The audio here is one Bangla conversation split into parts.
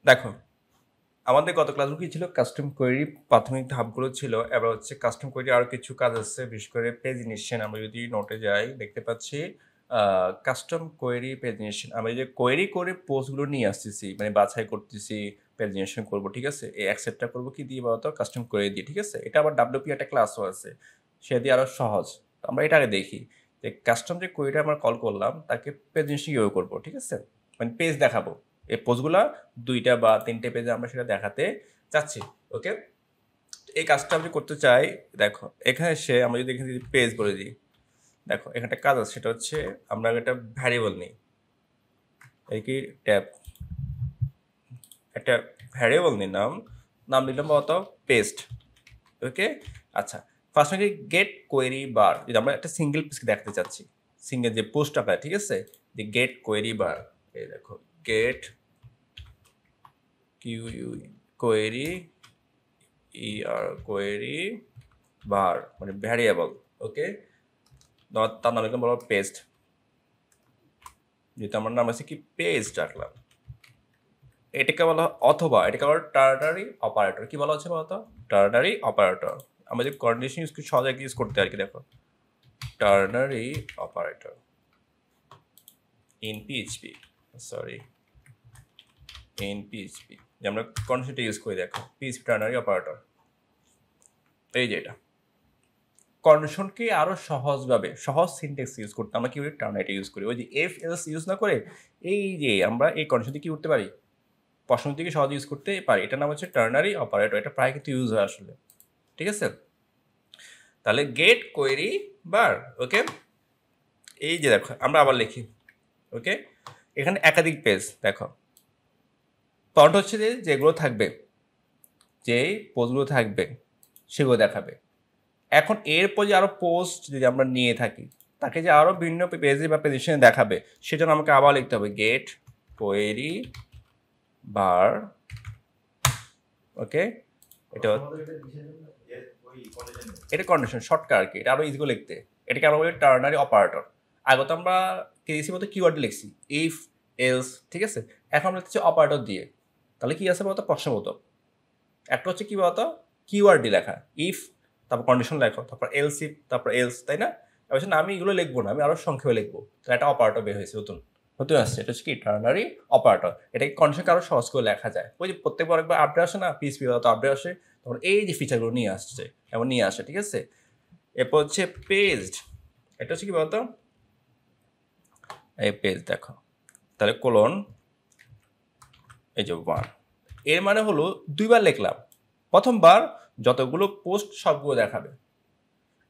দেখো আমাদের গত ক্লাসগুলো কি ছিল কাস্টম কোয়েরি প্রাথমিক ধাপগুলো ছিল এবার হচ্ছে কাস্টম কোয়েরি আরো কিছু কাজ আছে বিশেষ করে পেজ ইনিশিয়েশন আমরা যদি নোটে যাই দেখতে পাচ্ছি কাস্টম কোয়েরি পেজ ইনিশিয়েশন আমরা যে কোয়েরি করে পোস্টগুলো নিয়ে আসতেছি মানে বাছাই করতেছি পেজ ইনিশিয়েশন করবো ঠিক আছে এই অ্যাকসেপ্টটা করবো কি দিয়ে বলতো কাস্টম কোয়েরি দিয়ে ঠিক আছে এটা আবার ডাব্লিউপি একটা ক্লাসও আছে সে দিয়ে আরো সহজ তো আমরা এটা আগে দেখি যে কাস্টম যে কোয়েরিটা আমরা কল করলাম তাকে পেজ ইনিশিয়েশন ইউজ করবো ঠিক আছে মানে পেজ দেখাবো এই পোস্টগুলা 2টা বা 3টে পেজে আমরা সেটা দেখাতে চাচ্ছি ওকে এই কাজটা আমি করতে চাই দেখো এখানে এসে আমরা যদি এখানে যদি পেজ বলে দিই দেখো এখানে একটা কাজ আছে সেটা হচ্ছে আমরা একটা ভ্যারিয়েবল নিই এই কি ট্যাব একটা ভ্যারিয়েবল নিলাম নাম দিলাম বলতো পেস্ট ওকে আচ্ছা ফার্স্ট নাকি গেট কোয়েরি বার যদি আমরা একটা সিঙ্গেল পেজকে দেখাতে চাচ্ছি সিঙ্গেল যে পোস্ট আকারে ঠিক আছে যে গেট কোয়েরি বার এই দেখো গেট কিউ কোয়েরি কোয়েরি বার মানে ভ্যারিয়েবল ওকে তার নাম লিখলাম বলো পেস্ট যেহেতু আমার নাম আছে কি পেস্ট রাখলাম এটাকে বলা অথবা এটাকে বলা টার্নারি অপারেটর কি বলা হচ্ছে বলতো টার্নারি অপারেটর আমরা যে কন্ডিশন ইউজ করি সহজে ইউজ করতে আর কি দেখো ternary operator in PHP sorry in PHP যে আমরা কন্ডিশনটা ইউজ করি দেখো পিএইচপি টার্নারি অপারেটর এই যে এটা কন্ডিশনকে আরো সহজভাবে সহজ সিনটেক্স ইউজ করতে আমরা কি করি টার্নারি ইউজ করি ওই যে এফ এলস ইউজ না করে এই যে আমরা এই কন্ডিশনটি কি করতে পারি প্রশ্ন থেকে সহজ ইউজ করতে পারি এটার নাম হচ্ছে টার্নারি অপারেটর এটা প্রায় কিন্তু ইউজ হয় আসলে ঠিক আছে তাহলে গেট কোয়েরি বার ওকে এই যে দেখো আমরা আবার লিখি ওকে এখানে একাধিক পেজ দেখো পয়েন্ট হচ্ছে যে যেগুলো থাকবে যে পোস্টগুলো থাকবে সেগুলো দেখাবে এখন এরপর যে আরো পোস্ট যদি আমরা নিয়ে থাকি তাকে যে আরো ভিন্ন পেজে বা পজিশনে দেখাবে সেজন্য আমাকে আবার লিখতে হবে গেট কোয়েরি বার ওকে এটা এটা কন্ডিশন শর্টকাট আর কি এটা আরো ইজিও লিখতে এটাকে আমরা বলি টার্নারি অপারেটর আগে তো আমরা কেসি মতো কিওয়ার্ড লিখছি ইফ এলস ঠিক আছে এখন আমরা লিখছি অপারেটর দিয়ে তাহলে কি আছে বলতো প্রশ্নবোধক একটা হচ্ছে কি বলতো কিওয়ার্ডই লেখা ইফ তারপর কন্ডিশন লেখো তারপর এলস ইফ তারপর এলস তাই না এবার না আমি এগুলো লিখবো না আমি আরো সংক্ষেপে লিখবো তাহলে একটা অপারেটর বের হয়েছে নতুন নতুন আসছে এটা হচ্ছে কি টার্নারি অপারেটর এটাকে কন্ডিশনকে আরো সহজ করে লেখা যায় ওই যে প্রত্যেকবার একবার আপডেট আসে না পিএইচপি তো আপডেট আসে তখন এই যে ফিচারগুলো নিয়ে আসছে এমন নিয়ে আসে ঠিক আছে এরপর হচ্ছে পেজড এটা হচ্ছে কি বলতো এই পেজ দেখো তাহলে কোলন এই যে ওয়ান এর মানে হলো দুইবার লিখলাম প্রথমবার যতগুলো পোস্ট সবগুলো দেখাবে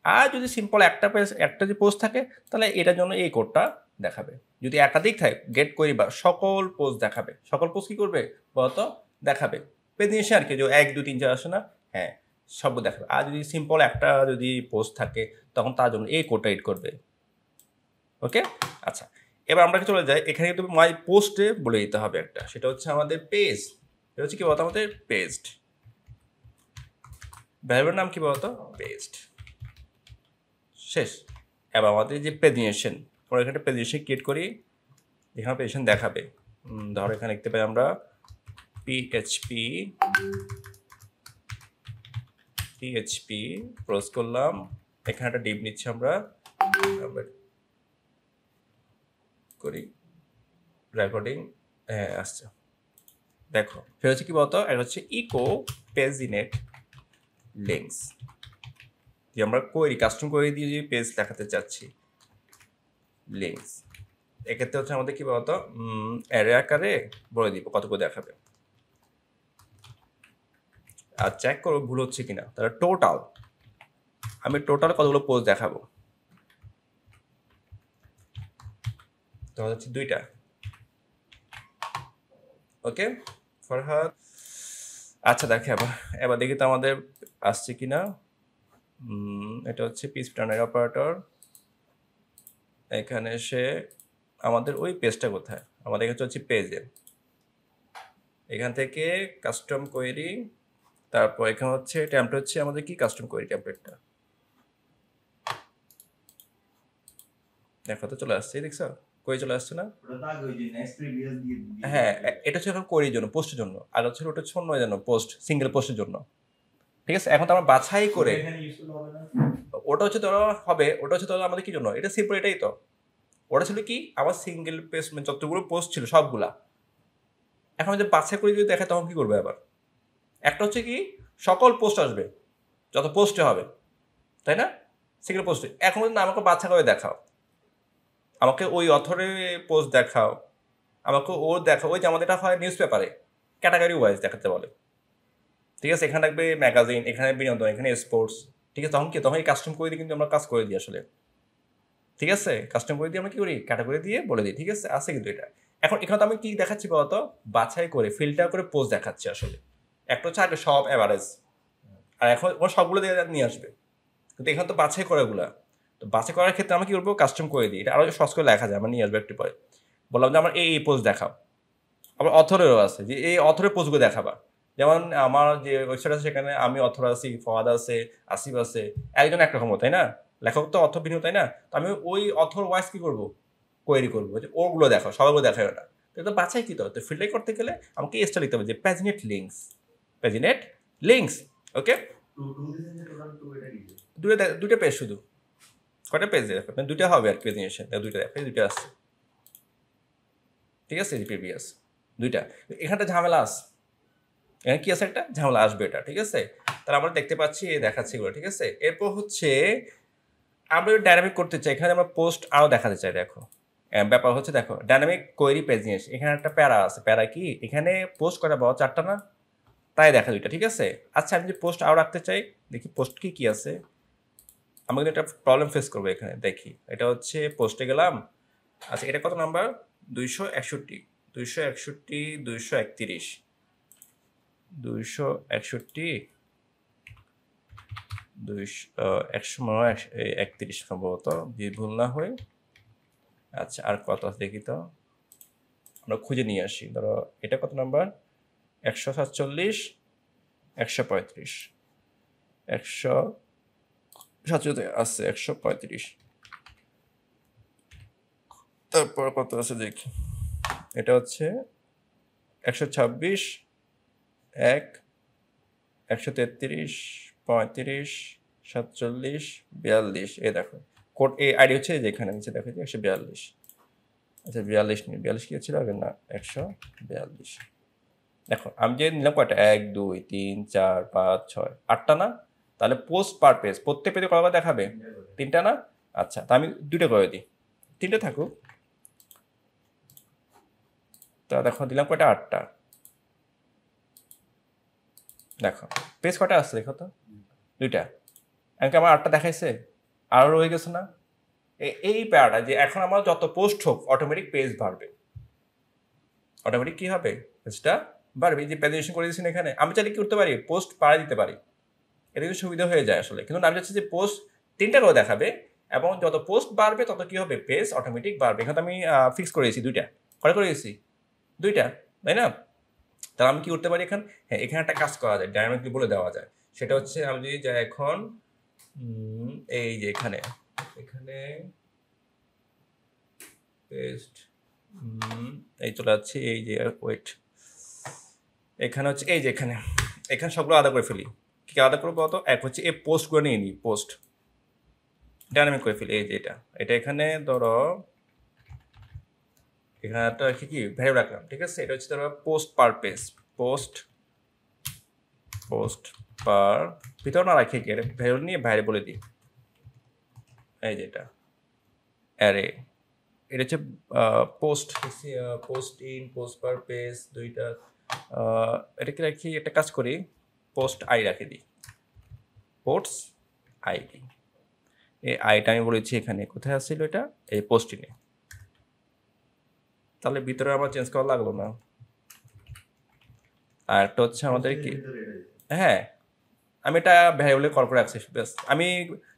আর যদি সিম্পল একটা পেজ একটা যদি পোস্ট থাকে তাহলে এটার জন্য এই কোডটা দেখাবে যদি একাধিক থাকে গেট করিবার সকল পোস্ট দেখাবে সকল পোস্ট কি করবে বলতো দেখাবে পেজ নিয়ে আর কি যে 1 2 3 4 আসে না হ্যাঁ সব দেখাবে আর যদি সিম্পল একটা যদি পোস্ট থাকে তখন তার জন্য এই কোডটা এড করবে ওকে আচ্ছা এবার আমরা চলে যাই এখানে কিন্তু মাই পোস্টে বলে দিতে হবে একটা সেটা হচ্ছে আমাদের পেজ এটা হচ্ছে কি বলতো আমাদের পেজড ভ্যারিয়েবলের নাম কি বলতো পেজড শেষ এবার আমাদের যে প্রেজেন্টেশন আমরা এখানে প্রেজেন্টেশন ক্রিয়েট করি এখানে প্রেজেন্টেশন দেখাবে ধরো এখানে লিখতে পাই আমরা পিএইচপি ক্লোজ করলাম এখানে একটা ডিপ নিচ্ছি আমরা করি রেকর্ডিং হ্যাঁ আসছে দেখো ফের হচ্ছে কি বলতো এটা হচ্ছে ইকো পেজিনেট লিঙ্কস যে আমরা কোয়েরি কাস্টম কোয়েরি দিয়ে যে পেজ দেখাতে চাচ্ছি লিঙ্কস এক্ষেত্রে হচ্ছে আমাদের কি বলতো অ্যারে আকারে বলে দিব কতগুলো দেখাবে আর চেক করবো ভুল হচ্ছে কিনা তাহলে টোটাল আমি টোটাল কতগুলো পোস্ট দেখাবো তাহলে হচ্ছে 2টা ওকে ফরহাদ আচ্ছা দেখে এবার দেখি তো আমাদের আসছে কিনা এটা হচ্ছে পিস টার্নারি অপারেটর এখানে এসে আমাদের ওই পেজটা কোথায় আমাদের কাছে হচ্ছে পেজে এখান থেকে কাস্টম কোয়েরি তারপর এখানে হচ্ছে টেমপ্লেট হচ্ছে আমাদের কি কাস্টম কোয়েরি টেমপ্লেটটা দেখো তো চলে আসছে দেখছো কোয়েরি চলে আসছে না? হ্যাঁ, এটা হচ্ছে এখন কোয়েরির জন্য, পোস্টের জন্য। আর হচ্ছে ওটা হচ্ছে অন্য জন্য, পোস্ট, সিঙ্গেল পোস্টের জন্য। ঠিক আছে? এখন তো আমরা বাছাই করে ওটা হচ্ছে ধরো হবে, ওটা হচ্ছে ধরো আমাদের কি জন্য? এটা সিম্পল, এটাই তো। ওটা ছিল কি আমার সিঙ্গেল পেজ, মানে যতগুলো পোস্ট ছিল সবগুলা। এখন যদি বাছাই করে যদি দেখে তখন কি করবে আবার? একটা হচ্ছে কি সকল পোস্ট আসবে, যত পোস্টে হবে, তাই না? সিঙ্গেল পোস্টে। এখন কিন্তু আমাকে বাছাই করে দেখাও, আমাকে ওই অথরের পোস্ট দেখাও, আমাকে ও দেখাও। ওই যে আমাদের এটা হয় নিউজ পেপারে ক্যাটাগরি ওয়াইজ দেখাতে বলে। ঠিক আছে? এখানে থাকবে ম্যাগাজিন, এখানে বিনোদন, এখানে স্পোর্টস। ঠিক আছে? তখন কি, তখন এই কাস্টম করে দিয়ে কিন্তু আমরা কাজ করে দিই আসলে। ঠিক আছে? কাস্টম করে দিয়ে আমরা কি করি, ক্যাটাগরি দিয়ে বলে দিই। ঠিক আছে? আছে কিন্তু এটা। এখন এখানে তো আমি কি দেখাচ্ছি বলতো, বাছাই করে ফিল্টার করে পোস্ট দেখাচ্ছি আসলে। একটা হচ্ছে আগে সব অ্যাভারেজ, আর এখন ও সবগুলো দিয়ে নিয়ে আসবে, কিন্তু এখানে তো বাছাই করে ওগুলা। তো বাছাই করার ক্ষেত্রে আমরা কি করবো, কাস্টম করে দিই। এটা আরো সহজ করে লেখা যায়, আমরা নিয়ে আসবো একটু পরে। বললাম যে আমার এই পোস্ট দেখাও। আবার অথরেরও আছে যে এই অথরের পোস্টগুলো দেখাবা। যেমন আমার যে ওয়েবসাইট আছে সেখানে আমি অথর আছি, ফওয়াদ আছে, আসিফ আছে, একজন একরকম, তাই না? লেখক তো অথর ভিন্ন, তাই না? তো আমি ওই অথর ওয়াইজ কি করবো, কোয়েরি করবো যে ওগুলো দেখো, সবাইগুলো দেখায় না। তো বাছাই কি, তো ফিল্টার করতে গেলে আমাকে এসটা লিখতে হবে যে প্যাজিনেট লিঙ্কস, প্যাজিনেট লিঙ্কস। ওকে, দুইটা পেজ শুধু, কয়টা পেজ দেখো, দুইটা হবে আর কি, প্রেজেন্টেশন দুইটা দেখো, দুইটা আসছে। ঠিক আছে? প্রিভিয়াস দুইটা, এখানটা ঝামেলা আছে, এখানে কি আছে, একটা ঝামেলা আসবে এটা। ঠিক আছে? তাহলে আমরা দেখতে পাচ্ছি, দেখাচ্ছি এগুলো। ঠিক আছে? এরপর হচ্ছে আমরা ডাইনামিক করতে চাই, এখানে আমরা পোস্ট আরও দেখাতে চাই। দেখো ব্যাপার হচ্ছে, দেখো ডাইনামিক কোয়েরি পেজিনেস, এখানে একটা প্যারা আছে। প্যারা কি, এখানে পোস্ট করা পাওয়া 4টা না, তাই দেখা দুইটা। ঠিক আছে? আচ্ছা, আমি যে পোস্ট আরও রাখতে চাই, দেখি পোস্ট কি কি আছে। আমি কিন্তু একটা প্রবলেম ফেস করবো এখানে। দেখি, এটা হচ্ছে পোস্টে গেলাম। আচ্ছা, এটা কত নাম্বার? 261, 261, 231, 261, 131 সম্ভবত, যদি ভুল না হয়। আচ্ছা, আর কত আছে দেখি তো, আমরা খুঁজে নিয়ে আসি। ধরো এটা কত নাম্বার? 147, 135, 147 আছে, 135। তারপর কত আছে দেখি, এটা হচ্ছে 126, 1, 133, 35, 47, 42। এই দেখো কোড, এই আইডি হচ্ছে যেখানে নিচে দেখো যে 142। আচ্ছা, 42 নিয়ে 42 কি ছিল আগে, না 142। দেখো আমি যে নিলাম কয়টা, 1, 2, 3, 4, 5, 6, 8টা না? তাহলে পোস্ট পার পেজ প্রত্যেক পেজে কয়বার দেখাবে? 3টা না? আচ্ছা, তা আমি 2টা করে দিই, 3টে থাকুক। তা দেখো দিলাম কয়টা, 8টা। দেখো পেজ কয়টা আসছে দেখো তো, 2টা। এমনকি আমার 8টা দেখাইছে, আরও রয়ে গেছে না? এই প্যারাটা যে এখন আমার যত পোস্ট হোক অটোমেটিক পেজ বাড়বে। অটোমেটিক কি হবে, পেজটা বাড়বে। এই যে প্রেজেন্টেশন করে দিয়েছেন এখানে, আমি চাইলে কি করতে পারি, পোস্ট পাড়া দিতে পারি। এটা কিন্তু সুবিধা হয়ে যায় আসলে। কিন্তু আমি চাচ্ছি যে পোস্ট 3টা করে দেখাবে, এবং যত পোস্ট বাড়বে তত কি হবে, পেজ অটোমেটিক বাড়বে। এখানে আমি ফিক্স করে দিয়েছি 2টা, করে দিয়েছি 2টা, তাই না? তাহলে আমি কি করতে পারি এখানে, হ্যাঁ এখানে একটা কাজ করা যায়, ডাইনামিকলি বলে দেওয়া যায়। সেটা হচ্ছে আমি যদি যাই এখন, এই যে এখানে, এখানে পেস্ট, এই চলে যাচ্ছে, এই যে ওয়েট, এখানে হচ্ছে এই যে এখানে, এখানে সবগুলো আলাদা করে ফেলি। কি আলাদা করবো বলতো, এক হচ্ছে এই পোস্টগুলো নিয়ে নিই, পোস্ট ডাইনামিক করে ফেলি। এই যে এটা এখানে ধরো, এখানে একটা কি ভ্যালু রাখলাম। ঠিক আছে? এটা হচ্ছে ধরো পোস্ট পার পেজ, পোস্ট পার, ভিতরে না রাখি, ভ্যালু নিয়ে বাইরে বলে দিই। এই যে এটা অ্যারে, এটা হচ্ছে post, post in, post per page, দুইটা। এটাকে রাখি, একটা কাজ করি, পোস্ট আই রাখে দিই, পোস্ট আইডি। এই আইটা আমি বলেছি এখানে, কোথায় আসছিল এটা, এই পোস্টিনে। তাহলে ভিতরে আমার চেঞ্জ করা লাগলো না। আর একটা হচ্ছে আমাদের কি, হ্যাঁ আমি এটা ভ্যারিয়েবলে কল করে রাখছি, ব্যাস। আমি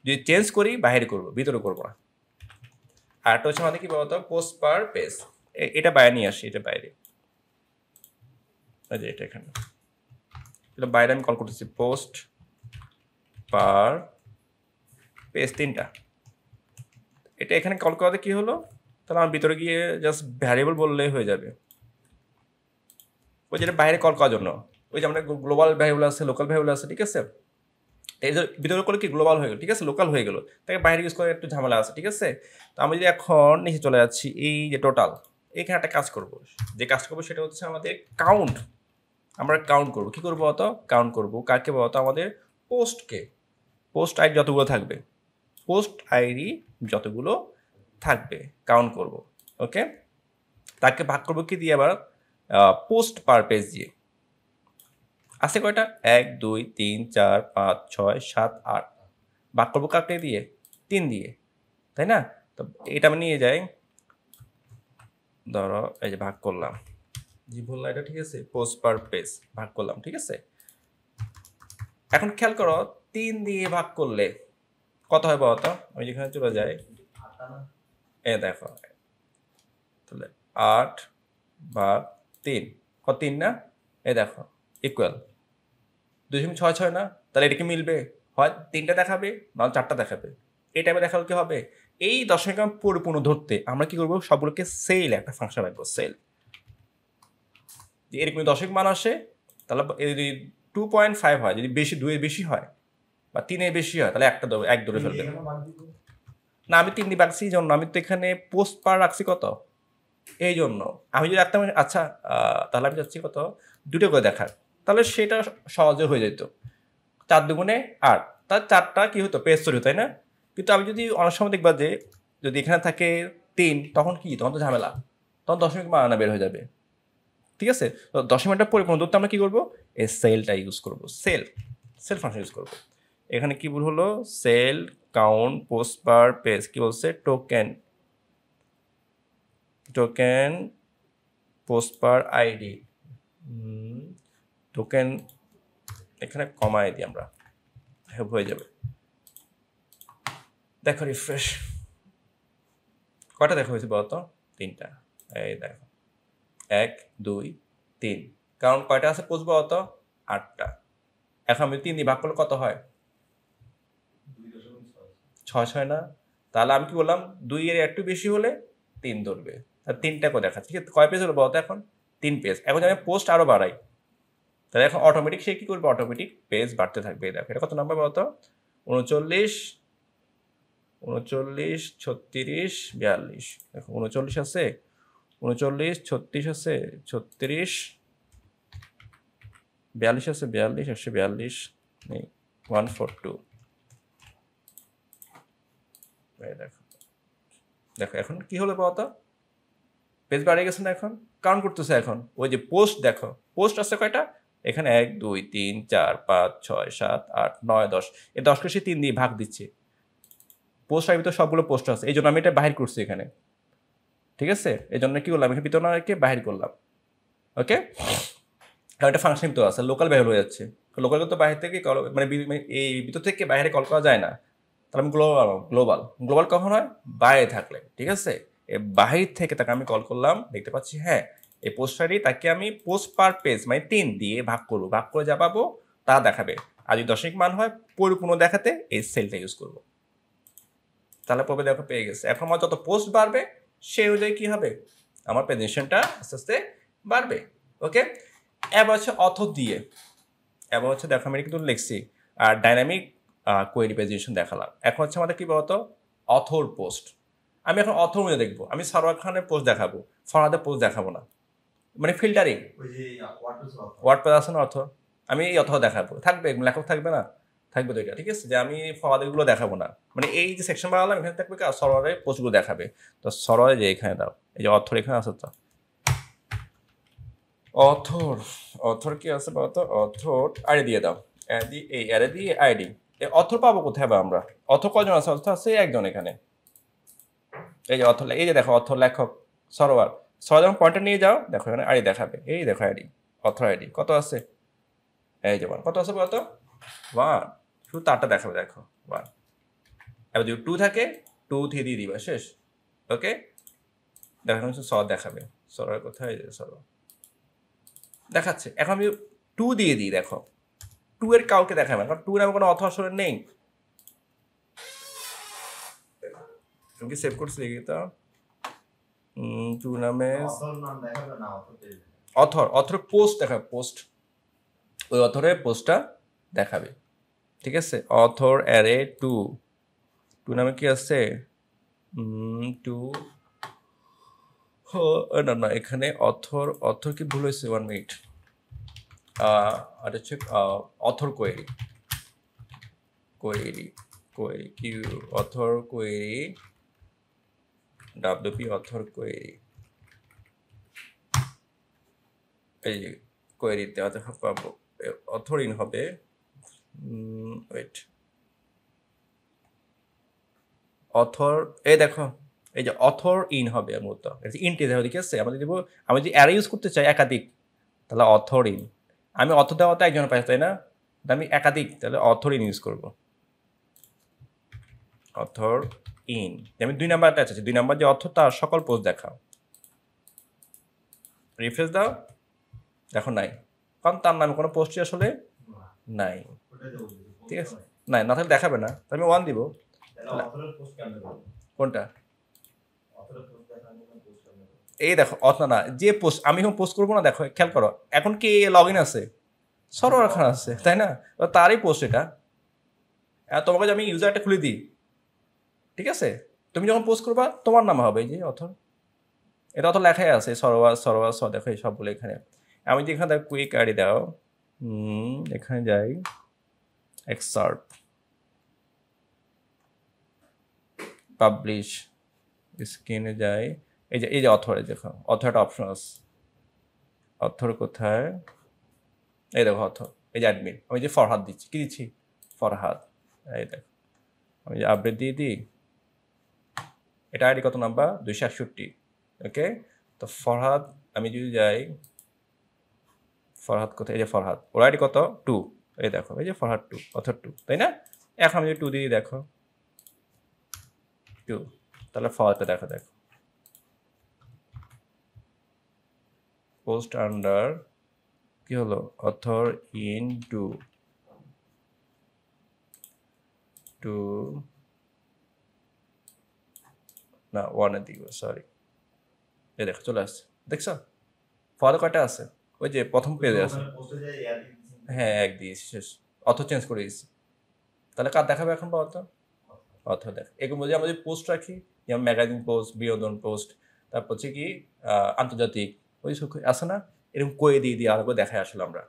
যদি চেঞ্জ করি বাইরে করবো, ভিতরে করবো না। আর একটা হচ্ছে আমাদের কি বলতো, পোস্ট পার পেজ, এটা বাইরে নিয়ে আসি, এটা বাইরে, এই যে এটা এখানে, এটা বাইরে আমি কল করতেছি, পোস্ট পার পেজ 3টা। এটা এখানে কল করাতে কি হলো, তাহলে আমার ভিতরে গিয়ে জাস্ট ভ্যারিয়েবল বললেই হয়ে যাবে, ওই যেটা বাইরে কল করার জন্য। ওই যে আমাদের গ্লোবাল ভ্যারিয়েবল আছে, লোকাল ভ্যারিয়েবল আছে, ঠিক আছে? এই যে ভিতরে করলে কি গ্লোবাল হয়ে গেল, ঠিক আছে, লোকাল হয়ে গেল, তাকে বাইরে ইউজ করে একটু ঝামেলা আছে, ঠিক আছে? তো আমি যদি এখন নিচে চলে যাচ্ছি, এই যে টোটাল, এখানে একটা কাজ করব, যে কাজ করবো সেটা হচ্ছে আমাদের কাউন্ট। আমরা কাউন্ট করবো, কী করবো অত কাউন্ট করবো কাকে বলতো, আমাদের পোস্টকে, পোস্ট আইডি যতগুলো থাকবে, পোস্ট আইডি যতগুলো থাকবে কাউন্ট করব। ওকে, তাকে ভাগ করবো কি দিয়ে, আবার পোস্ট পার পেজ দিয়ে। আছে কয়টা, 1 2 3 4 5 6 7 8, ভাগ করবো কাকে দিয়ে, 3 দিয়ে, তাই না? তো এটা আমি নিয়ে যাই, ধরো এই যে ভাগ করলাম, জি বললাম এটা, ঠিক আছে, পোস্ট পার পেজ ভাগ করলাম, ঠিক আছে? এখন খেয়াল করো 3 দিয়ে ভাগ করলে কত হয় বলতো, আমি যেখানে চলে যাই, দেখো তাহলে 8 ভাগ 3, কত 3 না, দেখো ইকুয়াল 2.66 না? তাহলে এটা কি মিলবে? হয় 3টা দেখাবে, নাহলে 4টা দেখাবে। এই টাইপে দেখালে কি হবে, এই দশমিক পরিপূর্ণ ধরতে আমরা কি করবো, সবগুলোকে সেল একটা ফাংশন রাখবো, সেল। যে এরকম দশমিক মান আসে, তাহলে যদি 2.5 হয়, যদি বেশি 2 এর বেশি হয় বা 3 এর বেশি হয়, তাহলে এক ধরে ফেলবে। না, আমি 3 দিয়ে রাখছি এই জন্য, আমি তো এখানে পোস্ট পার রাখছি কত, এই জন্য। আমি যদি রাখতাম, আচ্ছা তাহলে আমি যাচ্ছি কত, 2টো করে দেখার, তাহলে সেটা সহজে হয়ে যেত। 4 দুগুণে 8, তার 4টা কি হতো, পেজ তৈরি, তাই না? কিন্তু আমি যদি অনেক সময় দেখবা যে যদি এখানে থাকে 3, তখন কি, তখন তো ঝামেলা, তখন দশমিক মানানা বের হয়ে যাবে, ঠিক আছে? তো দশমিকটা পরিপূর্ণ ধরতে আমরা কি করবো, এই সেলটা ইউজ করবো, সেল ফাংশন ইউজ করবো। এখানে কি ভুল হলো, sell count post per page, কি বলছে, টোকেন পোস্ট পার আইডি, টোকেন এখানে কমাই দিই আমরা, হয়ে যাবে। দেখো রিফ্রেশ, কয়টা দেখা হয়েছে বলতো, 3টা, এই দেখো 1 2 3, কারণ কয়টা আছে পোস্ট বলতো, 8টা। এখন আমি 3 দিয়ে ভাগ করলে কত হয়, 6 না? তাহলে আমি কি বললাম, 2 এর একটু বেশি হলে 3 ধরবে, তাহলে 3টা করে দেখা, ঠিক আছে? কয় পেজ হলো বলতো এখন, 3 পেজ। এখন আমি পোস্ট আরো বাড়াই, তাহলে এখন অটোমেটিক সে কি করবে, অটোমেটিক পেজ বাড়তে থাকবে। দেখো এটা কত নাম্বার বলতো, 39 39 36 42, দেখো 39 আছে, 39 36 আছে, 36 42 আছে, 42 142 নেই, 142। দেখো দেখো এখন কি হলো বলতো, পেজ বাড়িয়ে গেছে না? এখন কাউন্ট করতেছে, এখন ওই যে পোস্ট, দেখো পোস্ট আছে কয়টা এখানে, 1 2 3 4 5 6 7 8 9 10, এই 10কে সে 3 দিয়ে ভাগ দিচ্ছে। পোস্ট এর ভিতরে সবগুলো পোস্ট আছে, এই জন্য আমি এটা বাহির করছি এখানে, ঠিক আছে? এই জন্য কি করলাম, এখানে ভিতরে না রেখে বাহির করলাম। ওকে, কারণ একটা ফাংশন তো আছে, লোকাল বাইরে হয়ে যাচ্ছে, লোকাল তো বাইরে থেকে কল, মানে এই ভিতর থেকে বাইরে কল করা যায় না, তাহলে আমি গ্লোবাল কখন হয়, বাইরে থাকলে, ঠিক আছে? এই বাহির থেকে তাকে আমি কল করলাম, দেখতে পাচ্ছি হ্যাঁ এই পোস্টারই, তাকে আমি পোস্ট পার পেজ মানে 3 দিয়ে ভাগ করবো, ভাগ করে যা পাবো তা দেখাবে। আর যদি দশমিক মান হয় পরিপূর্ণ দেখাতে এই সেলটা ইউজ করবো, তাহলে পরে দেখো পেয়ে গেছে। এখন আমার যত পোস্ট বাড়বে সেই অনুযায়ী কি হবে, আমার প্রেজেন্টেশনটা আস্তে আস্তে বাড়বে। ওকে, এবার হচ্ছে অথর দিয়ে, এবার হচ্ছে দেখো আমি কিন্তু লিখছি আর ডাইনামিক কোয়েরি প্রেজেন্টেশন দেখালাম। এখন হচ্ছে আমাদের কি বলতো, অথর পোস্ট। আমি এখন অথর মধ্যে দেখবো, আমি সারোয়ার খানের পোস্ট দেখাবো, ফরহাদের পোস্ট দেখাবো না, মানে ফিল্টারিং। ওয়ার্ডপ্রেস আছে না অথর, আমি এই অথর দেখাবো, থাকবে লেখক থাকবে না, থাকবে তো এটা, ঠিক আছে? যে আমি ফরহাদেরগুলো দেখাবো না, মানে এই যে সেকশন বানালাম এখানে থাকবে সরোয়ারের পোস্টগুলো দেখাবে। তো সরোয়ারে যে এখানে দাও, এই যে অথর এখানে আছে, তো অথর কি আছে বলতো, অথর আইডি দিয়ে দাও, এই অ্যারে দিয়ে আইডি। এই অথর পাবো কোথায় বা আমরা, অথর কজন আছে, অথর আছে একজন এখানে, এই যে অথর, এই যে দেখো অথর লেখক সরোয়ার, যখন পয়েন্টার নিয়ে যাও দেখো এখানে আইডি দেখাবে, এই দেখো আইডি, অথর আইডি কত আছে, এই যে 1, কত আছে বলতো 1, শুধু তারটা দেখাবে, দেখো 1। এবার যদি 2 থাকে 2 দিয়ে দিবা, শেষ। ওকে, দেখো সর দেখাবে, সরোয়ার কোথায়, সরোয়ার দেখাচ্ছে। এখন আমি 2 দিয়ে দিই, দেখো 2 এর কাউকে দেখাবে, কারণ 2 এর আমার কোনো অথর আসলে নেই। তুমি কি সেভ করছি, দেখি তো, টু নামে অথর পোস্ট দেখাবে, পোস্ট ওই অথরের পোস্টটা দেখাবে, ঠিক আছে। অথর অ্যারে টু নামে কি আছে, টু না না, এখানে অথর কি ভুল হয়েছে, 1 মিনিট। আর হচ্ছে author query Q author query WP author query, এই কোয়েরিতে পাবো অথর ইন হবে, ওয়েট, অথর, এই দেখো এই যে অথর ইন হবে মূলত ইনটি দেখো, ঠিক আছে। আমি যদি অ্যারে ইউজ করতে চাই একাধিক, তাহলে অথর ইন, আমি অথর দেওয়া তো একজনের পাশে, তাই না, আমি একাধিক তাহলে অথর ইন ইউজ করবো, অথর ইন। আমি 2 নাম্বারটা আছে, 2 নাম্বার যে অথর তার সকল পোস্ট দেখাও, রিফ্রেশ দাও, দেখো নাই, কারণ তার নামে কোনো পোস্টই আসলে নাই, ঠিক আছে। নাই না থাকলে দেখাবে না, আমি 1 দিব। কোনটা, এই দেখো না, যে পোস্ট আমি এখন পোস্ট করবো না, দেখো খেয়াল করো, এখন কি লগ ইন আছে, সরো এখানে আছে, তাই না, তারই পোস্ট এটা। তোমাকে আমি ইউজারটা খুলে দিই, ঠিক আছে, তুমি যখন পোস্ট করবা তোমার নাম হবে এই যে অথর, এটা অত লেখাই আছে, সরোয়ার দেখো এই সবগুলো এখানে। আমি যে এখানে কুইক আইডি দাও, এখানে যাই, এক্সার্ট, পাবলিশ, স্ক্রিনে যাই, এই যে অথরে দেখো, অথর একটা অপশন আছে, অথর কোথায়, এই দেখো অথর, এই যে অ্যাডমিন, আমি যে ফরহাদ দিচ্ছি, কি দিচ্ছি, ফরহাদ, এই দেখো আমি যে আপডেট দিয়ে দিই, এটা আইডি কত নাম্বার 268, ওকে। তো ফরহাদ, আমি যদি যাই, ফরহাদ কোথায়, এই যে ফরহাদ, ওর আইডি কত 2, এই দেখো এই যে ফরহাদ 2 অথর 2, তাই না। এখন আমি যদি 2 দিয়ে দেখো 2, তাহলে ফরহাদটা দেখো পোস্ট আন্ডার কি হলো, অথর ইন টু না 1 দিব, সরি, এই দেখো চলে আসছে, দেখছো ফরহাদে কয়টা আছে, ওই যে প্রথম পেজে আছে, হ্যাঁ 1 দিয়েছি, শেষ, অথর চেঞ্জ করে দিয়েছি, তাহলে কার দেখাবে এখন পাওয়া তো, অথর দেখ, এগুলো যে আমরা যদি পোস্ট রাখি, যেমন ম্যাগাজিন পোস্ট, বিনোদন পোস্ট, তারপর হচ্ছে কি আন্তর্জাতিক, ওই সব আছে না, এরকম কয়ে দিয়ে আলাদা করে দেখায় আসলে আমরা,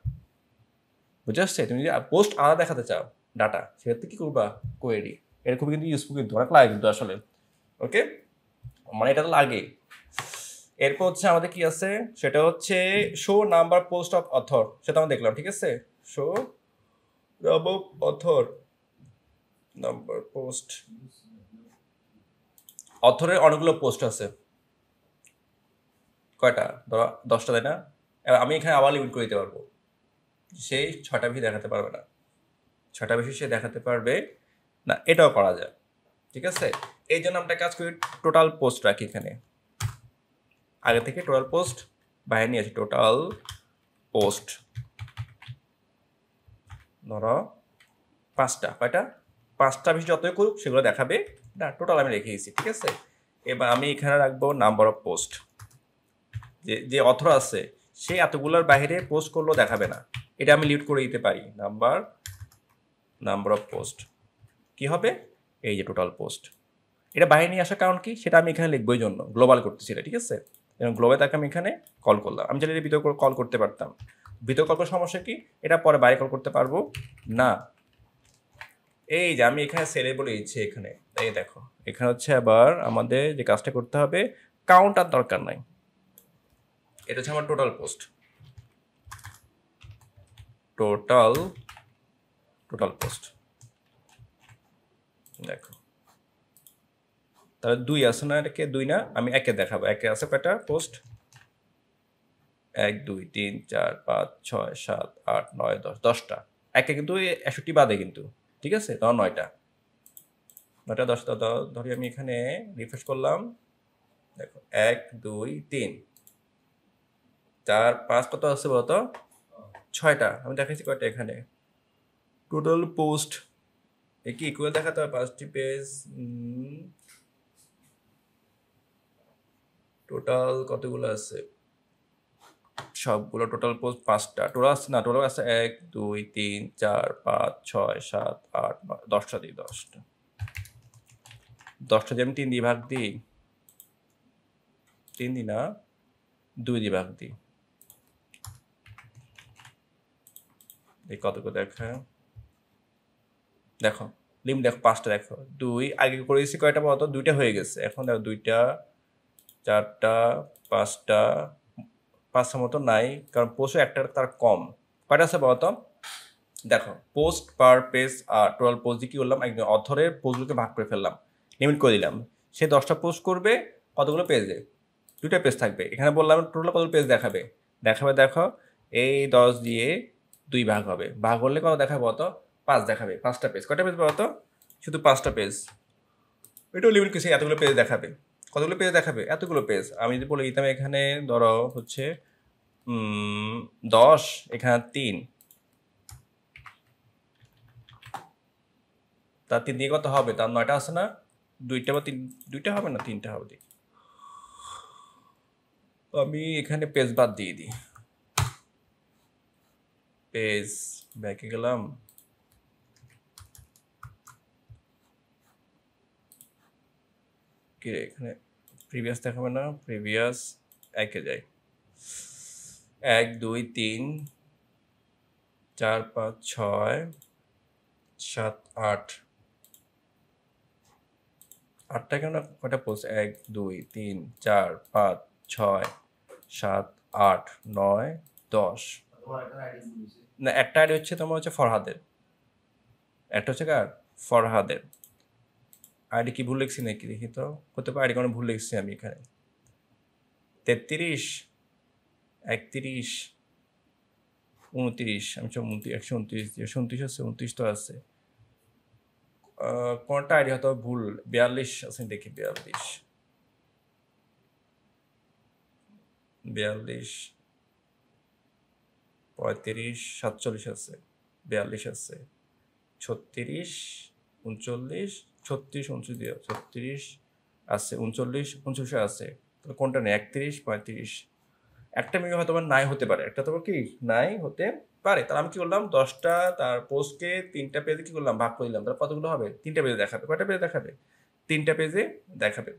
বুঝে আসছে। তুমি যদি পোস্ট আলাদা দেখাতে চাও ডাটা, সেক্ষেত্রে কি করবা, কোয়েরি, এটা খুবই কিন্তু ইউজফুল, কিন্তু অনেক লাগে কিন্তু আসলে, ওকে, মানে এটা তো লাগে। এরপর হচ্ছে আমাদের কি আছে, সেটা হচ্ছে show number post of author, সেটা আমরা দেখলাম, ঠিক আছে, show number author, number post, অথরের অনেকগুলো পোস্ট আছে, কয়টা, ধরো 10টা, তাই না। এবার আমি এখানে আবার লিমিট করে দিতে পারবো, সেই 6টা বেশি দেখাতে পারবে না, 6টা বেশি সে দেখাতে পারবে না, এটাও করা যায়, ঠিক আছে। এই জন্য আমরা কাজ করি, টোটাল পোস্ট রাখি এখানে, আগে থেকে টোটাল পোস্ট বাইরে নিয়ে আসি, টোটাল পোস্ট ধরো 5টা, কয়টা, 5টা বেশি যতই করুক সেগুলো দেখাবে না, টোটাল আমি রেখে দিয়েছি, ঠিক আছে। এবার আমি এখানে রাখবো নাম্বার অফ পোস্ট, যে অথর আছে সে এতগুলোর বাইরে পোস্ট করলেও দেখাবে না, এটা আমি লিড করে দিতে পারি, নাম্বার অফ পোস্ট কি হবে, এই যে টোটাল পোস্ট, এটা বাইরে নিয়ে আসার কারণ কি, সেটা আমি এখানে লিখবো, এই জন্য গ্লোবাল করতেছি এটা, ঠিক আছে। এবং গ্লোবাল তাকে আমি এখানে কল করলাম, আমি চাইলে ভিতরে কল করতে পারতাম, ভিতরে কল করার সমস্যা কি, এটা পরে বাইরে কল করতে পারবো না। এই যে আমি এখানে সেলে বলে দিচ্ছি এখানে, তাই দেখো এখানে হচ্ছে আবার আমাদের যে কাজটা করতে হবে, কাউন্ট আর দরকার নাই, এটা হচ্ছে আমার টোটাল পোস্ট, টোটাল পোস্ট, দেখো তাহলে 2 আছে না, এটাকে 2 না, আমি একে দেখাবো, একে আছে কয়টা পোস্ট, 1 2 3 4 5 6 7 8 9 10, 10টা, একে কিন্তু 61 বাদে কিন্তু, ঠিক আছে, তখন 9টা, 10টা ধরি, আমি এখানে রিফ্রেশ করলাম, দেখো 1 2 3 4 5, কত আছে বলতো, 6টা, আমি দেখাচ্ছি কয়টা এখানে, টোটাল পোস্ট কি ইকুয়াল দেখাতে হবে 5টি পেজ, টোটাল কতগুলো আছে সবগুলো টোটাল পোস্ট 5টা টোটাল আছে না টোটাল আছে 1 2 3 4 5 6 7 8 9 10টা দিই 10টা দিয়ে আমি 3 দিয়ে ভাগ দিই 3 দিই না 2 দিয়ে ভাগ দিই এই কতগুলো দেখো লিমিট দেখো 5টা দেখো 2 আগে করে দিয়েছি কয়টা বলতো 2টা হয়ে গেছে এখন দেখো 2টা 4টা 5টা 5টার মতো নাই কারণ পোস্টও একটা তার কম কয়টা আছে বলতো দেখো পোস্ট পার পেজ আর টোটাল পোস্ট দিয়ে কি করলাম একদম অথরের পোস্টগুলোকে ভাগ করে ফেললাম লিমিট করে দিলাম সে 10টা পোস্ট করবে কতগুলো পেজে 2টা পেজ থাকবে এখানে বললাম টোটাল কতগুলো পেজ দেখাবে দেখো এই 10 দিয়ে 2 ভাগ হবে ভাগ হলে কত দেখাবে বলতো 5 দেখাবে 5টা পেজ কয়টা পেজ বলতো শুধু 5টা পেজ এটাও লিমিট কিছু এতগুলো পেজ দেখাবে কতগুলো পেজ দেখাবে এতগুলো পেজ আমি যদি বলে দিতাম এখানে ধরো হচ্ছে 10 এখানে 3 তার 3 দিয়ে কত হবে তার 9টা আছে না 2টা বা 2টা হবে না 3টা হবে আমি এখানে পেজ বাদ দিয়ে দিই পেজ ব্যাকে গেলাম কি এখানে প্রিভিয়াস দেখাবে না প্রিভিয়াস একে যাই 1 2 3 4 5 6 7 8 8টা কেন কয়টা পোস্ট 1 2 3 4 5 6 7 8 9 10 না একটা আইডি হচ্ছে তোমার হচ্ছে ফরহাদের একটা হচ্ছে কার ফরহাদের আইডি কি ভুল লিখছি নাকি দেখি তো হতে পারে আইডি কোনো ভুল লিখছি আমি এখানে 33 31 29 আমি 129 আছে 29 তো আছে কোনটা আইডি হয়তো ভুল 42 আছে দেখি 42 35 47 আছে 42 আছে 36 39 36 29 দিয়ে 36 আছে 39 29 আছে তাহলে কোনটা নেই 31 35 একটা মেয়ে হয়তো নাই হতে পারে একটা তো কি নাই হতে পারে তাহলে আমি কি করলাম 10টা তার পোস্টকে 3টা পেজে কি করলাম ভাগ করে দিলাম তাহলে কতগুলো হবে 3টা পেজে দেখাবে কয়টা পেজে দেখাবে 3টা পেজে দেখাবে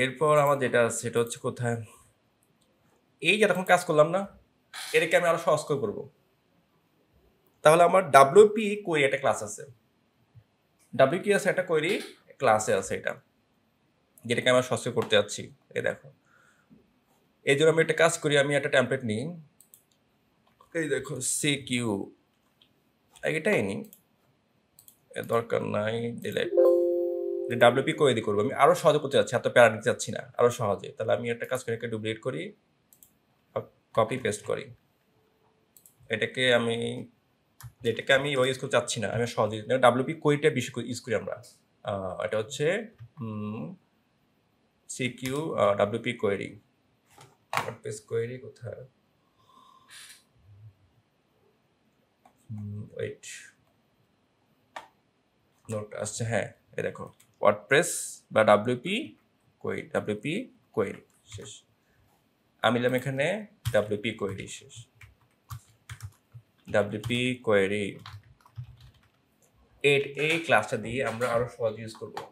এরপর আমার যেটা আছে সেটা হচ্ছে কোথায় এই যে তখন কাজ করলাম না এটাকে আমি আরো সহজ করে করবো তাহলে আমার ডাব্লিউপি কোয়েরি একটা ক্লাস আছে ডাব্লিউপি আছে একটা কোয়েরি ক্লাসে আছে এটা যেটাকে আমরা সহজ করতে যাচ্ছি এই দেখো এই জন্য আমি একটা কাজ করি আমি একটা টেমপ্লেট নিই এই দেখো সিকিউ এটাই নিই এর দরকার নাই ডিলেট ডাব্লিউপি কোয়েরি করবো আমি আরো সহজে করতে যাচ্ছি এত প্যারা নিতে যাচ্ছি না আরো সহজে তাহলে আমি একটা কাজ করে এটাকে ডুপ্লিকেট করি কপি পেস্ট করি এটাকে আমি ইউজ করতে চাচ্ছি না আমি সহজে ডাব্লিউপি কোয়েরিটা বেশি ইউজ করি আমরা এটা হচ্ছে সিকিউ ডাব্লিউপি কোয়েরি পেস্ট কোয়েরি কোথায় ওয়েট নোট আসছে হ্যাঁ এই দেখো ওয়ার্ডপ্রেস বা ডাব্লিউপি কোয়েরি শেষ আমি নিলাম এখানে ডাব্লিউপি কোয়েরি শেষ ডাব্লিউপি কোয়েরি এই ক্লাসটা দিয়ে আমরা আরো সহজ ইউজ করবো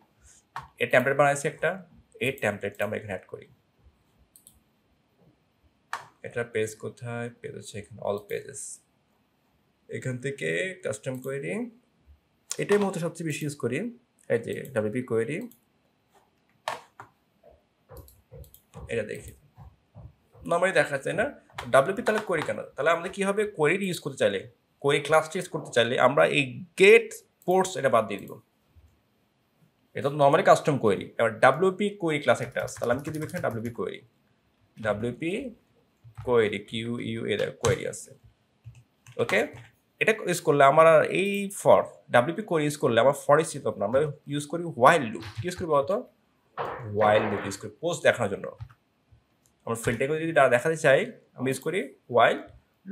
এই টেমপ্লেট বানাইছি একটা এই টেমপ্লেটটা আমরা এখানে অ্যাড করি এটা পেজ কোথায় পেজ হচ্ছে এখানে অল পেজেস এখান থেকে কাস্টম কোয়েরি এটাই মতো সবচেয়ে বেশি ইউজ করি এই যে ডাব্লিউপি কোয়েরি এটা দেখি নর্মালি দেখা যায় না ডাব্লিউপি তাহলে কোয়েরি কেন তাহলে আমাদের কি হবে কোয়েরি ইউজ করতে চাইলে কোয়েরি ক্লাস ইউজ করতে চাইলে আমরা এই গেট পোর্টস এটা বাদ দিয়ে দিব এটা তো নর্মালি কাস্টম কোয়েরি এবার ডাব্লিউপি কোয়েরি ক্লাস একটা আছে তাহলে আমি কি দিব এখানে ডাব্লিউপি কোয়েরি কিউ এর কোয়েরি আছে ওকে এটা ইউজ করলে আমার এই ফর ডাব্লিউপি কোয়েরি ইউজ করলে আমার ফর ইউজ করতে আমরা ইউজ করি হোয়াইল লুপ ইউজ করি বলতো হোয়াইল লুপ ইউজ করি পোস্ট দেখানোর জন্য আমরা ফিল্ডটাকে যদি দেখাতে চাই আমি ইউজ করি হোয়াইল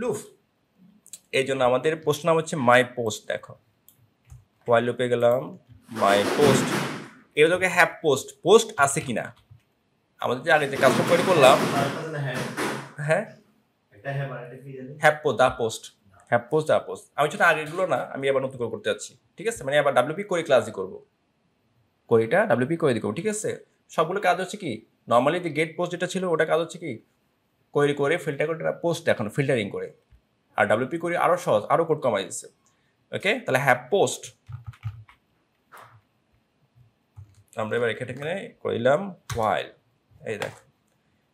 লুপ এই জন্য আমাদের পোস্ট নাম হচ্ছে মাই পোস্ট দেখো হোয়াইল লুপে গেলাম মাই পোস্ট এগুলোকে হ্যাভ পোস্ট আছে কিনা আমাদের যে আগে যে কাজটা তৈরি করলাম, হ্যাঁ হ্যাপ দা পোস্ট, দা পোস্ট, আমি শুধু আগেগুলো না, আমি আবার নতুন করে করতে যাচ্ছি, ঠিক আছে? মানে আবার ডাব্লিউপি কোয়েরি ক্লাসই করবো, কোয়েরিটা ডাব্লিউপি কোয়েরি করবো, ঠিক আছে? সবগুলো কাজ হচ্ছে কি, নর্মালি যে গেট পোস্ট যেটা ছিল ওটা কাজ হচ্ছে কি কোয়েরি করে ফিল্টার করে পোস্ট দেখানো, ফিল্টারিং করে। আর ডাব্লিউপি কোয়েরি আরও সহজ, আরও কোড কমাই দিচ্ছে। ওকে, তাহলে হ্যাপ পোস্ট আমরা এবার এখানে করলাম হোয়াইল, এই দেখো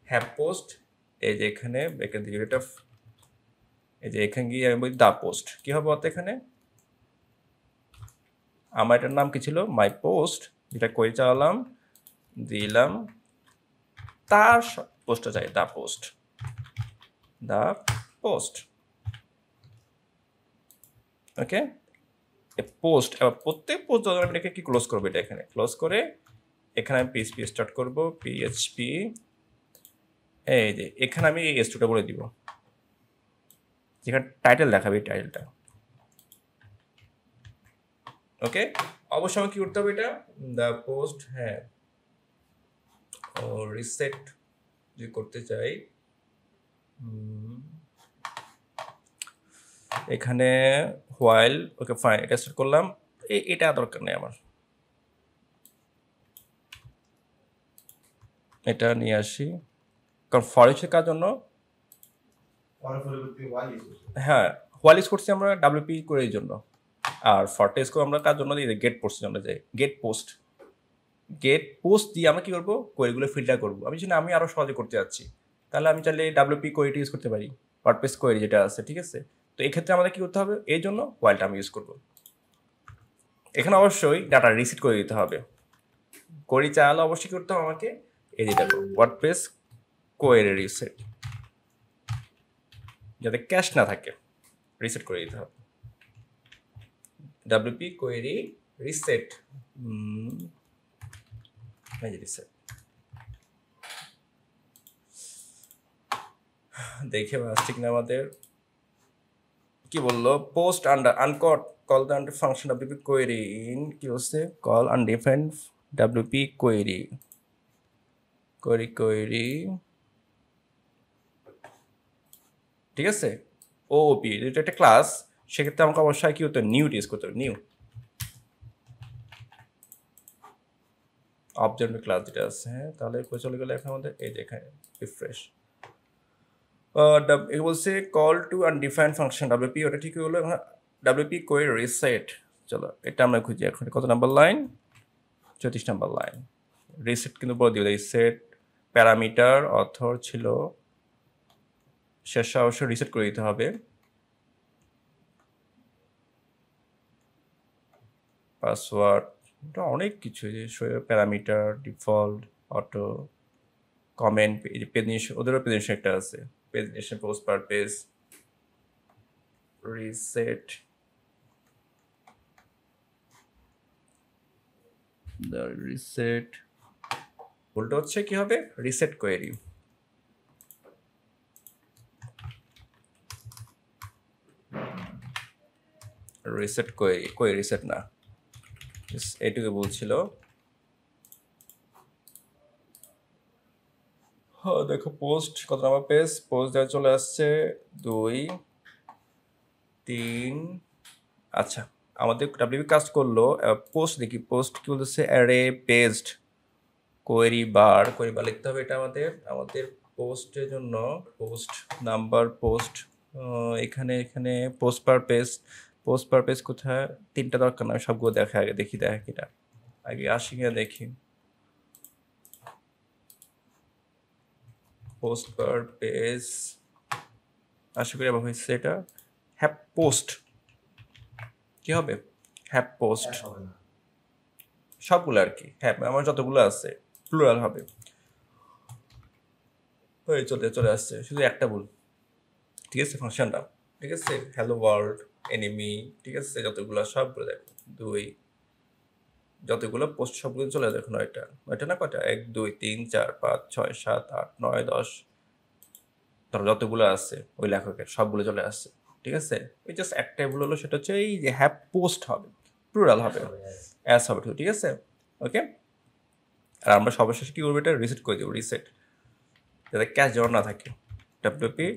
হ্যাপ পোস্ট, এই যে এখানে রেট অফ, এই যে এখানে গিয়ে আমি বলি দা পোস্ট, কি হবে অত এখানে আমার এটার নাম কি ছিল, মাই পোস্ট, যেটা করে চালাম দিলাম, তার পোস্টটা চাই দা পোস্ট, ওকে। পোস্ট, এবার প্রত্যেক পোস্ট আমি এটাকে কি ক্লোজ করবো, এটা এখানে ক্লোজ করে এখানে আমি পিএইচপি স্টার্ট করবো, পিএইচপি, এই যে এখানে আমি এই স্টুটা বলে দিব, যেখানে টাইটেল দেখাবে এই টাইটেলটা, ওকে। অবশ্যই আমাকে কি করতে হবে, এটা দ্য পোস্ট, হ্যাঁ ও রিসেট যদি করতে চাই, এখানে হোয়াইল, ওকে ফাইন, এটা স্টার্ট করলাম, এটা দরকার নেই আমার, এটা নিয়ে আসি, কারণ ফর ইউজের কাজ জন্য, হ্যাঁ হোয়াইল ইউজ করছি আমরা ডাব্লিউপি করে এই জন্য, আর ফর টেস্ট আমরা কাজ জন্য গেট পোস্টের জন্য যাই, গেট পোস্ট দিয়ে আমরা কি করবো, কোয়েরিগুলো ফিল্টার করবো। আমি জানি আমি আরও সহজে করতে যাচ্ছি, তাহলে আমি চাইলে ডাব্লিউপি কোয়েরিটি ইউজ করতে পারি, ওয়ার্ডপ্রেস কোয়েরি যেটা আছে, ঠিক আছে? তো এই ক্ষেত্রে আমাদের কি করতে হবে, এই জন্য হোয়াইলটা আমি ইউজ করবো। এখানে অবশ্যই ডাটা রিসেট করে দিতে হবে, কোয়েরি চাইলে অবশ্যই করতে হবে আমাকে, এই যেটা ওয়ার্ডপ্রেস কোয়েরি রিসেট, যাতে ক্যাশ না থাকে, রিসেট করে দিতে হবে, ডাব্লিউপি কোয়েরি রিসেট, রিসেট দেখে আসছে কিনা আমাদের, কি বললো, post under আনকট call the under function WP query in, কি হচ্ছে কল আনডিফাইন্ড ডাব্লিউপি কোয়েরি, ঠিক আছে? ওপি এটা একটা ক্লাস, সেক্ষেত্রে আমাকে অবশ্যই কি হতো, নিউ ইউজ করতে হবে, নিউ অবজেক্ট ক্লাস যেটা আছে, হ্যাঁ তাহলে চলে গেলে এখন আমাদের এই যে এখানে রিফ্রেশ, বলছে call to undefined function WP, ওটা ঠিক হলো, ডাব্লিউপি কোয়েরি রিসেট, চলো এটা আমরা খুঁজি এখন, কত number line, 34 number line, reset কিন্তু বলে দিও, রিসেট প্যারামিটার অথর ছিল, শেষে অবশ্যই রিসেট করে দিতে হবে, পাসওয়ার্ড, এটা অনেক কিছু, যে parameter, default, auto, comment, page, ওদেরও পেজ একটা আছে, page post per page, reset, উল্টো হচ্ছে কি হবে, রিসেট কোয়েরি, রিসেট না, এইটুকু বলছিল। হ্যাঁ দেখো পোস্ট কত নাম্বার পেজ, পোস্ট দেওয়া চলে আসছে 2, 3, আচ্ছা আমাদের ডাব্লিউপি কাজ করলো, পোস্ট দেখি, পোস্ট কি বলতেছে, অ্যারে পেজড কোয়েরি বার লিখতে হবে, এটা আমাদের পোস্টের জন্য, পোস্ট নাম্বার, পোস্ট এখানে পোস্ট পার পেজ কোথায়, 3টা দরকার না, সবগুলো দেখে আগে দেখি কিনা, আগে আসি কিনা দেখি, পোস্ট পার পেজ আশা করি আবার হয়েছে, এটা হ্যাপ পোস্ট, কি হবে, হ্যাপ পোস্ট, সবগুলো আর কি, হ্যাঁ আমার যতগুলো আছে প্লুরাল হবে, ওই চলে আসছে, শুধু একটা ভুল, ঠিক আছে ফাংশনটা, ঠিক আছে, হ্যালো ওয়ার্ল্ড, এনিমি, ঠিক আছে, যতগুলো সবগুলো দেখো, 2, যতগুলো পোস্ট সবগুলো চলে দেখো, নয়টা না কয়টা, 1, 2, 3, 4, 5, 6, 7, 8, 9, 10, ধরো যতগুলো আছে ওই লেখকের সবগুলো চলে আসছে, ঠিক আছে। ওই জাস্ট একটাই ভুল হলো, সেটা হচ্ছে এই যে হ্যাপ পোস্ট হবে, প্লুরাল হবে, অ্যাস হবে, ঠিক আছে, ওকে। আর আমরা সর্বশেষ কী করবো, এটা রিসেট করে দেবো, রিসেট, যাতে ক্যাশ যেমন না থাকে, ডাব্লিউপি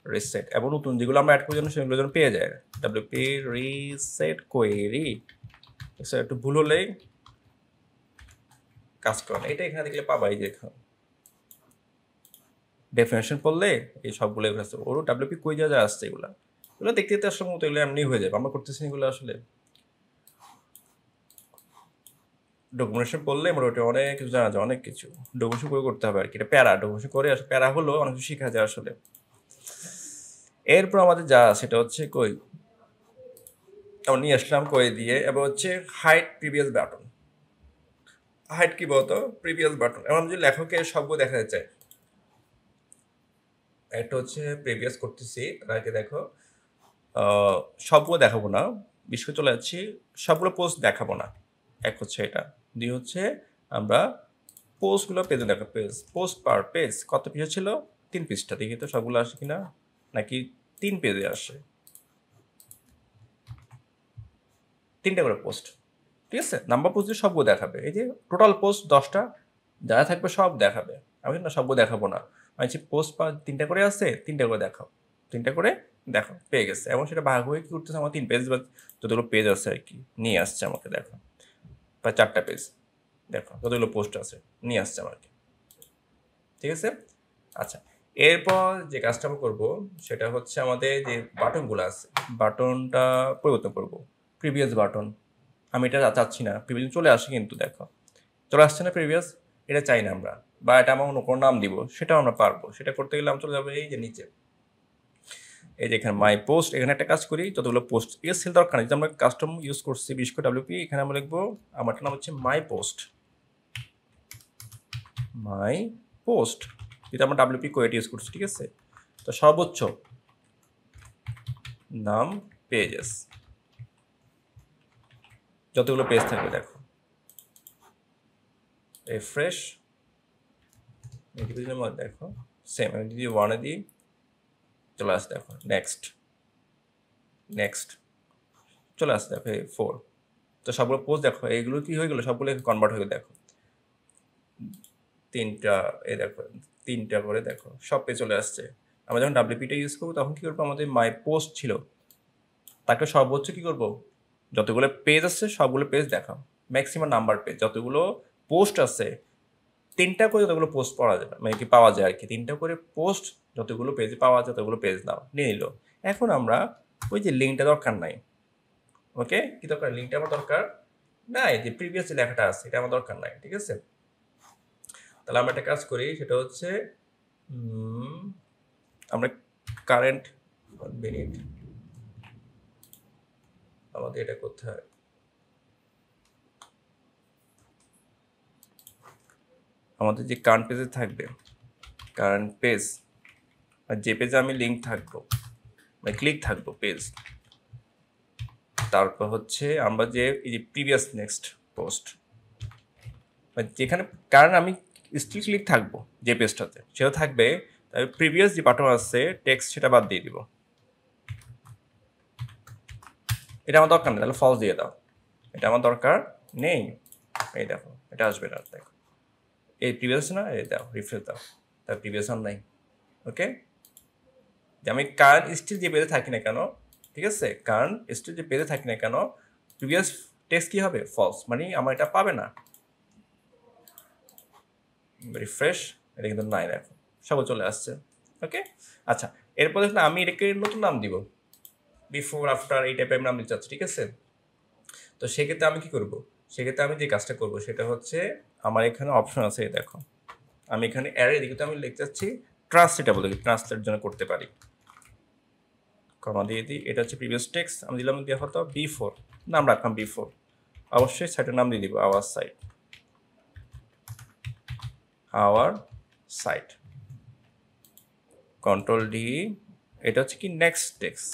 রিসেট, এবং নতুন যেগুলো আমরা অ্যাড করি যেন সেগুলো যেন পেয়ে যায়, ডাব্লিউপি রিসেট কোয়েরি। একটু ভুল হলেই কাজ করে না, এটা এখানে দেখলে পাবাই, যে এখানে ডেফিনেশন পড়লে এই সবগুলো এগুলো আসছে, ওরও ডাব্লিউপি কই যা যা আসছে এগুলো দেখতে দেখতে আসলে মতো এগুলো এমনি হয়ে যাবে, আমরা করতেছি এগুলো আসলে ডকুমেন্টেশন পড়লে মোটামুটি অনেক কিছু জানা যায়, অনেক কিছু ডকুমেন্টেশন করে করতে হবে আর কি, এটা প্যারা, ডকুমেন্টেশন করে আসলে প্যারা হলেও অনেক কিছু শেখা যায় আসলে। এরপর আমাদের যা সেটা হচ্ছে কই আমরা নিয়ে আসলাম কই দিয়ে, এবার হচ্ছে হাইট প্রিভিয়াস বাটন। হাইট কি বলতো, প্রিভিয়াস বাটন, এমন যদি লেখকের সবগুলো দেখা যায়, একটা হচ্ছে প্রিভিয়াস করতেছি, তার আগে দেখো সবগুলো দেখাবো না, বিশেষ করে চলে যাচ্ছি, সবগুলো পোস্ট দেখাবো না, এক হচ্ছে এটা, দুই হচ্ছে আমরা পোস্টগুলো পেজে দেখা, পেজ পোস্ট পার পেজ কত পিস ছিল, 3 পৃষ্ঠা, দেখি তো সবগুলো আসে কিনা, নাকি 3 পেজে আসে, 3টা করে পোস্ট, ঠিক আছে, নাম্বার পোস্ট দিয়ে সবগুলো দেখাবে, এই যে টোটাল পোস্ট 10টা যারা থাকবে সব দেখাবে, আমি না সবগুলো দেখাবো না, আমি পোস্ট 3টা করে আছে, 3টা করে দেখাও, 3টা করে দেখো পেয়ে গেছে, এবং সেটা ভাগ হয়ে কি করতেছে, আমার 3 পেজ বা যতগুলো পেজ আছে আর কি নিয়ে আসছে আমাকে, দেখো প্রায় 4টা পেজ, দেখো যতগুলো পোস্ট আছে নিয়ে আসছে আমাকে, ঠিক আছে। আচ্ছা, এরপর যে কাজটা আমরা করবো সেটা হচ্ছে আমাদের যে বাটনগুলো আছে, বাটনটা পরিবর্তন করব, প্রিভিয়াস বাটন, আমি এটা চাচ্ছি না, প্রিভিয়াস চলে আসে কিন্তু দেখো চলে আসছে না প্রিভিয়াস, এটা চাই না আমরা, বা এটা আমরা অন্য কোনো নাম দিব, সেটাও আমরা পারবো, সেটা করতে গেলে আমরা চলে যাবো এই যে নিচে, এই যে এখানে মাই পোস্ট, এখানে একটা কাজ করি, যতগুলো পোস্ট এর সেল দরকার নেই, যে আমরা কাস্টম ইউজ করছি বিশেষ করে ডাব্লিউপি, এখানে আমরা লিখবো আমারটার নাম হচ্ছে মাই পোস্ট, মাই পোস্ট, যেটা আমরা ডাব্লিউপি কোয়েট ইউজ করছি, ঠিক আছে। তো সর্বোচ্চ নাম পেজেস, যতগুলো পেজ থাকবে দেখো, রিফ্রেশ, দেখো সেম, আমি যদি 1-এ দিই চলে আসে, দেখো নেক্সট, নেক্সট চলে আসে, দেখো 4, তো সবগুলো পোস্ট দেখো এইগুলো কি হয়ে গেলো, সবগুলো কনভার্ট হয়ে গেলো, দেখো 3টা, এই দেখো 3টা করে দেখো সব পেজ চলে আসছে। আমরা যখন ডাব্লিউপিটা ইউজ করবো তখন কী করবো, আমাদের মাই পোস্ট ছিল, তাকে সর্বোচ্চ কী করবো, যতগুলো পেজ আছে সবগুলো পেজ দেখাও, ম্যাক্সিমাম নাম্বার পেজ, যতগুলো পোস্ট আছে 3টা করে যতগুলো পোস্ট পড়া যাবে, মানে কি পাওয়া যায় আর কি, 3টা করে পোস্ট যতগুলো পেজে পাওয়া যায় ততগুলো পেজ দাও, নিয়ে নিল। এখন আমরা ওই যে লিঙ্কটা দরকার নাই, ওকে, কি দরকার, লিঙ্কটা আমার দরকার নাই, যে প্রিভিয়াস যে লেখাটা আছে এটা আমার দরকার নাই, ঠিক আছে। তাহলে আমরা একটা কাজ করি, সেটা হচ্ছে আমরা কারেন্ট মিনিট, আমাদের এটা কোথায়, আমাদের যে কারেন্ট পেজে থাকবে, কারেন্ট পেজ, আর যে পেজে আমি লিঙ্ক থাকবো মানে ক্লিক থাকবো পেজ, তারপর হচ্ছে আমরা যে এই যে প্রিভিয়াস নেক্সট পোস্ট, যেখানে কারণ আমি স্টিল ক্লিক থাকবো যে পেজটাতে সেটা থাকবে, তাই প্রিভিয়াস যে বাটন আছে টেক্সট সেটা বাদ দিয়ে দিব, এটা আমার দরকার নেই, তাহলে ফলস দিয়ে দাও, এটা আমার দরকার নেই, এই দেখো এটা আসবে না, দেখো এই প্রিভিয়াস না, এই দাও রিফ্রেশ দাও, তার প্রিভিয়াস অন নাই, ওকে। যে আমি কারেন্ট স্টিল যে পেজে থাকি না কেন, ঠিক আছে, কারেন্ট স্টিল যে পেজে থাকি না কেন, প্রিভিয়াস টেক্সট কী হবে, ফলস, মানে আমার এটা পাবে না, রিফ্রেশ, এটা কিন্তু নাই, দেখো সব চলে আসছে, ওকে। আচ্ছা, এরপর দেখুন আমি এটাকে নতুন নাম দিব, বিফোর আফটার এই টাইপের নাম দিতে চাচ্ছি, ঠিক আছে। তো সেক্ষেত্রে আমি কি করব, সেক্ষেত্রে আমি যে কাজটা করব সেটা হচ্ছে আমার এখানে অপশন আছে, দেখো আমি এখানে অ্যারে দিকে আমি লিখতে চাচ্ছি ট্রান্সলেটেবল, ট্রান্সলেট জন্য করতে পারি, কমা দিয়ে দিই, এটা হচ্ছে প্রিভিয়াস টেক্সট, আমি দিলাম দেওয়া হতো বিফোর, নাম রাখলাম বিফোর, অবশ্যই সাইটের নাম দিয়ে দিব our site, our site, control D, এটা হচ্ছে কি নেক্সট টেক্সট,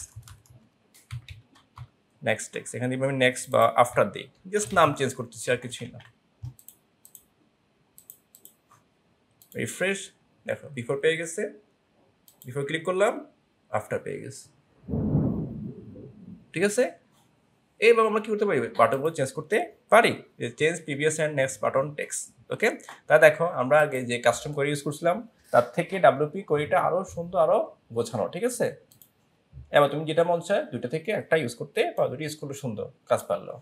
নেক্সট টেক্সট, এখানে দিব আমি নেক্সট বা আফটার দিই, জাস্ট নাম চেঞ্জ করতেছি আর কিছুই না, রিফ্রেশ, দেখো বিফোর পেয়ে গেছে, বিফোর ক্লিক করলাম আফটার পেয়ে গেছে, ঠিক আছে। এইভাবে আমরা কি করতে পারি, বাটনগুলো চেঞ্জ করতে পারি, change previous and next button text, okay, তা দেখো আমরা আগে যে কাস্টম কোয়েরি ইউজ করছিলাম তার থেকে ডাব্লিউপি কোয়েরিটা আরো সুন্দর, আরো গোছানো, ঠিক আছে। এবার তুমি যেটা মন চায় দুটো থেকে একটা ইউজ করতে পারো, দুটো ইউজ করলে সুন্দর কাজ পারলো।